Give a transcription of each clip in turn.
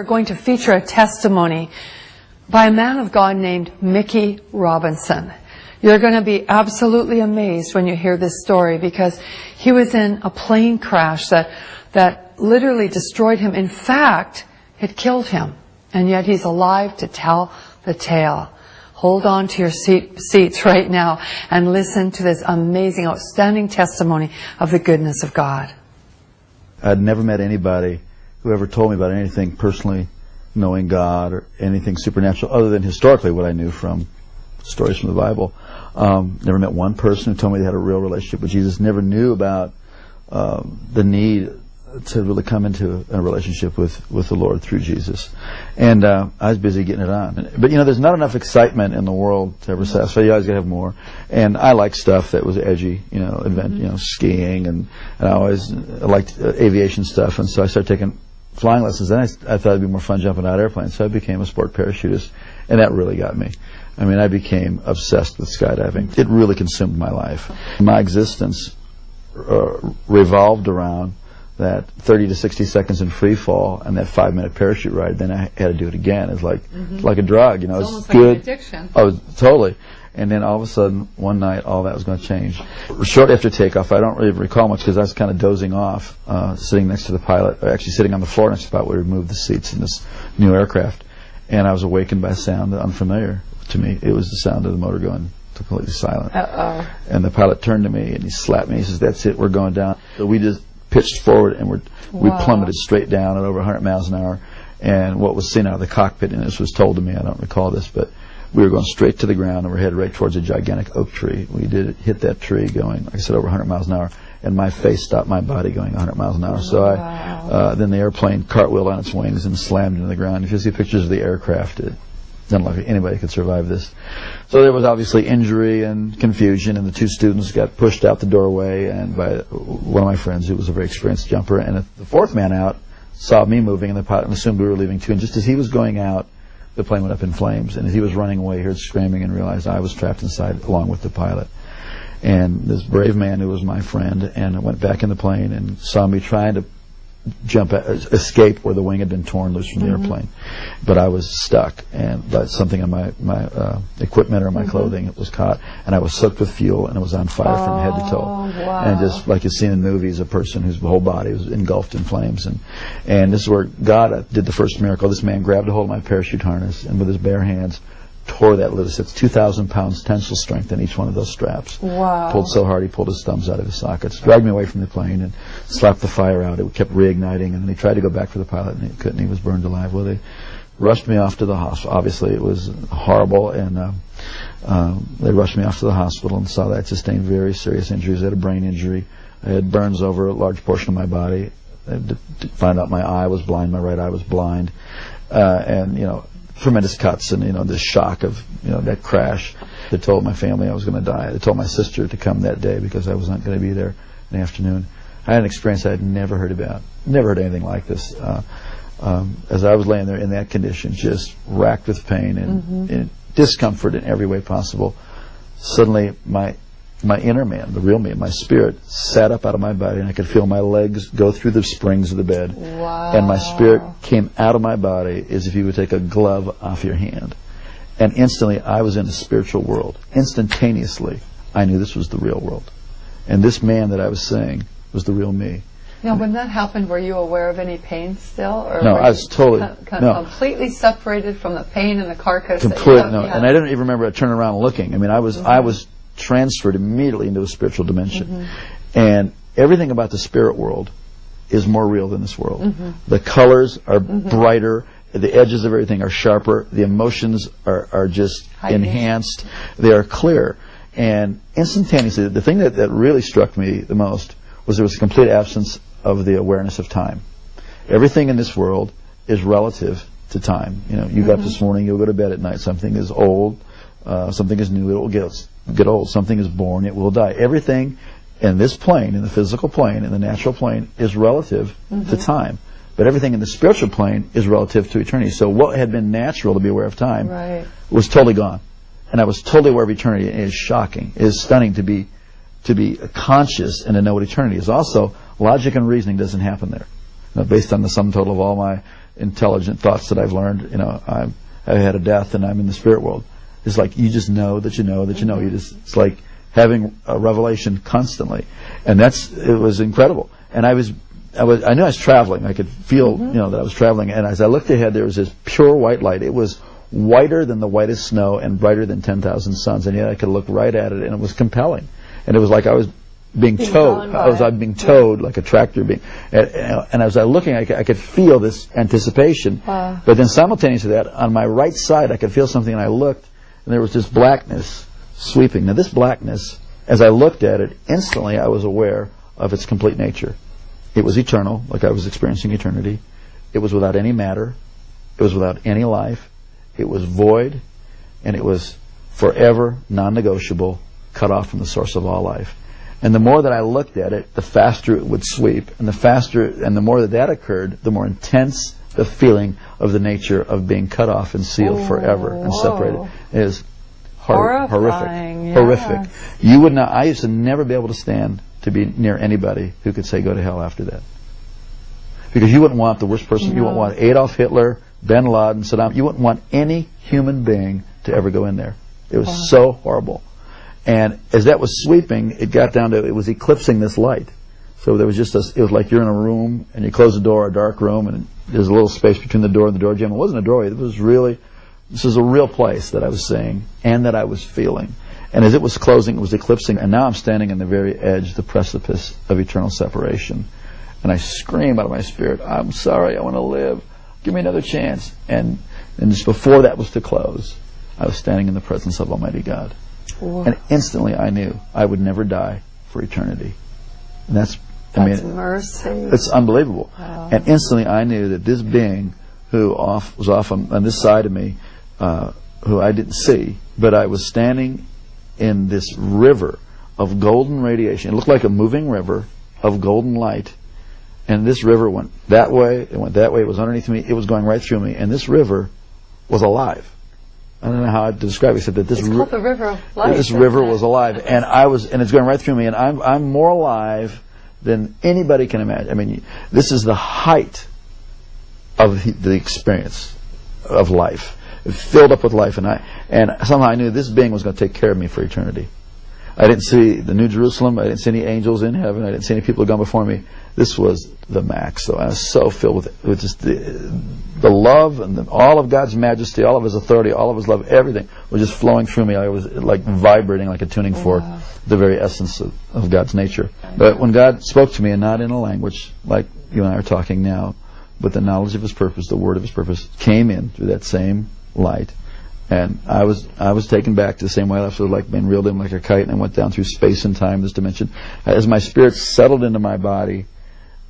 We're going to feature a testimony by a man of God named Mickey Robinson. You're going to be absolutely amazed when you hear this story, because he was in a plane crash that literally destroyed him. In fact, it killed him. And yet he's alive to tell the tale. Hold on to your seats right now and listen to this amazing, outstanding testimony of the goodness of God. I'd never met anybody who ever told me about anything personally knowing God or anything supernatural other than historically what I knew from stories from the Bible. Never met one person who told me they had a real relationship with Jesus. Never knew about the need to really come into a relationship with the Lord through Jesus. And I was busy getting it on. But there's not enough excitement in the world to ever satisfy. You always got to have more. And I like stuff that was edgy, skiing, and I always liked aviation stuff. And so I started taking flying lessons. Then I thought it'd be more fun jumping out of airplanes. So I became a sport parachutist, and that really got me. I mean, I became obsessed with skydiving. It really consumed my life. My existence revolved around that 30 to 60 seconds in free fall and that 5-minute parachute ride. Then I had to do it again. It's like a drug, It's it's almost good. like an addiction. Oh, totally. And then all of a sudden, one night, all that was going to change. Shortly after takeoff, I don't really recall much because I was kind of dozing off, sitting next to the pilot, or actually sitting on the floor next to the pilot where we moved the seats in this new aircraft. And I was awakened by a sound unfamiliar to me. It was the sound of the motor going completely silent. Uh-oh. And the pilot turned to me and he slapped me. He says, "That's it, we're going down." So we just pitched forward and we plummeted straight down at over 100 miles an hour. And what was seen out of the cockpit, and this was told to me, I don't recall this, but we were going straight to the ground and we're headed right towards a gigantic oak tree. We did hit that tree going, like I said, over 100 miles an hour, and my face stopped my body going 100 miles an hour. So then the airplane cartwheeled on its wings and slammed into the ground. If you see pictures of the aircraft, it doesn't look like anybody could survive this. So there was obviously injury and confusion, and the two students got pushed out the doorway and by one of my friends who was a very experienced jumper. And the fourth man out saw me moving, and the pilot assumed we were leaving too. And just as he was going out, the plane went up in flames. And as he was running away, he heard screaming and realized I was trapped inside along with the pilot. And this brave man who was my friend and went back in the plane and saw me trying to escape where the wing had been torn loose from the airplane, but I was stuck, and something on my equipment or my clothing was caught, and I was soaked with fuel, and it was on fire from head to toe. Wow. And just like you've seen in movies, a person whose whole body was engulfed in flames. And this is where God did the first miracle. This man grabbed a hold of my parachute harness and with his bare hands tore that loose. It's 2,000 pounds tensile strength in each one of those straps. Wow. Pulled so hard he pulled his thumbs out of his sockets, dragged me away from the plane and slapped the fire out. It kept reigniting, and then he tried to go back for the pilot and he couldn't. He was burned alive. Well, they rushed me off to the hospital. Obviously it was horrible, and they rushed me off to the hospital and saw that I sustained very serious injuries. I had a brain injury. I had burns over a large portion of my body. I had to find out my eye was blind, my right eye was blind, and tremendous cuts, and the shock of that crash. They told my family I was going to die. They told my sister to come that day because I was not going to be there in the afternoon. I had an experience I had never heard about. Never heard anything like this. As I was laying there in that condition, just racked with pain and discomfort in every way possible, suddenly my inner man, the real me, my spirit, sat up out of my body, and I could feel my legs go through the springs of the bed. Wow. And my spirit came out of my body as if you would take a glove off your hand. And instantly, I was in a spiritual world. Instantaneously, I knew this was the real world. And this man that I was seeing was the real me. Now, when that happened, were you aware of any pain still? Or no, I was totally completely separated from the pain and the carcass. Completely, no. And I didn't even remember turning around and looking. I mean, I was transferred immediately into a spiritual dimension. And everything about the spirit world is more real than this world. The colors are brighter, the edges of everything are sharper, the emotions are just enhanced, they are clear. And instantaneously, the thing that really struck me the most was there was a complete absence of the awareness of time. Everything in this world is relative to time. You got up this morning, you'll go to bed at night, something is old, something is new, it will get old. Something is born, it will die. Everything in this plane, in the physical plane, in the natural plane, is relative to time. But everything in the spiritual plane is relative to eternity. So what had been natural to be aware of time was totally gone. And I was totally aware of eternity. It is shocking. It is stunning to be conscious and to know what eternity is. Also, logic and reasoning doesn't happen there. Based on the sum total of all my intelligent thoughts that I've learned. I've had a death and I'm in the spirit world. It's like you just know that you know that you know. It's like having a revelation constantly, and it was incredible. And I knew I was traveling. I could feel, that I was traveling. And as I looked ahead, there was this pure white light. It was whiter than the whitest snow and brighter than 10,000 suns. And yet I could look right at it, and it was compelling. And it was like I was being towed. I was being towed like a tractor being. And as I was looking, I could feel this anticipation. But then simultaneous to that, on my right side, I could feel something, and I looked, and there was this blackness sweeping. Now, this blackness, as I looked at it, instantly I was aware of its complete nature. It was eternal, like I was experiencing eternity. It was without any matter. It was without any life. It was void, and it was forever non-negotiable, cut off from the source of all life. And the more that I looked at it, the faster it would sweep, and the more that occurred, the more intense the feeling of the nature of being cut off and sealed forever and separated is horrific. Yes. Horrific. You would not. I used to never be able to stand to be near anybody who could say go to hell after that, because you wouldn't want the worst person. No. You wouldn't want Adolf Hitler, Bin Laden, Saddam. You wouldn't want any human being to ever go in there. It was so horrible. And as that was sweeping, it got down to, it was eclipsing this light. So there was just it was like you're in a room and you close the door, a dark room, and there's a little space between the door and the door jamb. It wasn't a doorway. This was a real place that I was seeing and that I was feeling. And as it was closing, it was eclipsing, and now I'm standing on the very edge, the precipice of eternal separation. And I scream out of my spirit, I'm sorry, I want to live. Give me another chance. And just before that was to close, I was standing in the presence of Almighty God. Whoa. And instantly I knew I would never die for eternity. And that's mercy. It's unbelievable. Wow. And instantly I knew that this being who was off on this side of me, who I didn't see, but I was standing in this river of golden radiation. It looked like a moving river of golden light. And this river went that way, it went that way, it was underneath me, it was going right through me. And this river was alive. I don't know how to describe it, except that it's called the River of Life. This river was alive, and it's going right through me, and I'm more alive than anybody can imagine. I mean, this is the height of the experience of life. It filled up with life, and somehow I knew this being was going to take care of me for eternity. I didn't see the New Jerusalem. I didn't see any angels in heaven. I didn't see any people who had gone before me. This was the max. So I was so filled with just the love and all of God's majesty, all of His authority, all of His love, everything was just flowing through me. I was like vibrating like a tuning fork, the very essence of God's nature. But when God spoke to me, and not in a language like you and I are talking now, but the knowledge of His purpose, the word of His purpose, came in through that same light. And I was taken back to the same way I left, so like being reeled in like a kite, and I went down through space and time, this dimension. As my spirit settled into my body,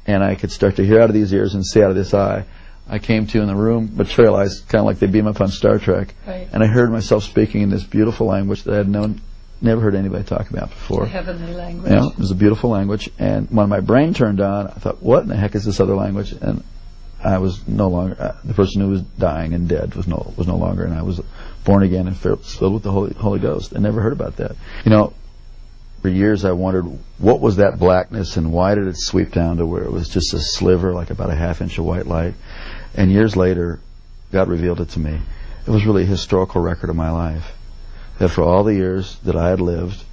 and I could start to hear out of these ears and see out of this eye, I came to in the room, materialized, kind of like they beam up on Star Trek. Right. And I heard myself speaking in this beautiful language that I had never heard anybody talk about before. The heavenly language. It was a beautiful language. And when my brain turned on, I thought, what in the heck is this other language? And I was no longer, the person who was dying and dead was no longer, and I was born again and filled with the Holy Ghost. I never heard about that. For years I wondered, what was that blackness, and why did it sweep down to where it was just a sliver, like about a half-inch of white light? And years later, God revealed it to me. It was really a historical record of my life, that for all the years that I had lived,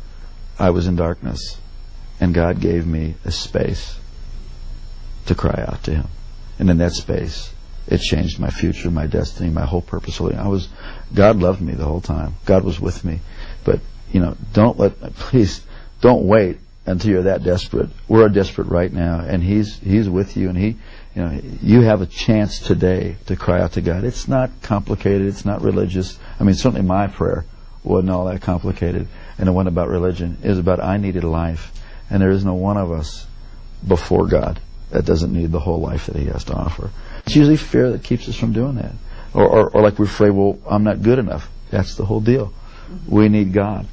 I was in darkness, and God gave me a space to cry out to Him. And in that space, it changed my future, my destiny, my whole purpose. God loved me the whole time. God was with me. But, please don't wait until you're that desperate. We're desperate right now, and He's with you, and you have a chance today to cry out to God. It's not complicated. It's not religious. I mean, certainly my prayer wasn't all that complicated, and it wasn't about religion. It was about I needed life, and there is no one of us before God that doesn't need the whole life that He has to offer. It's usually fear that keeps us from doing that. Or like we're afraid, well, I'm not good enough. That's the whole deal. We need God.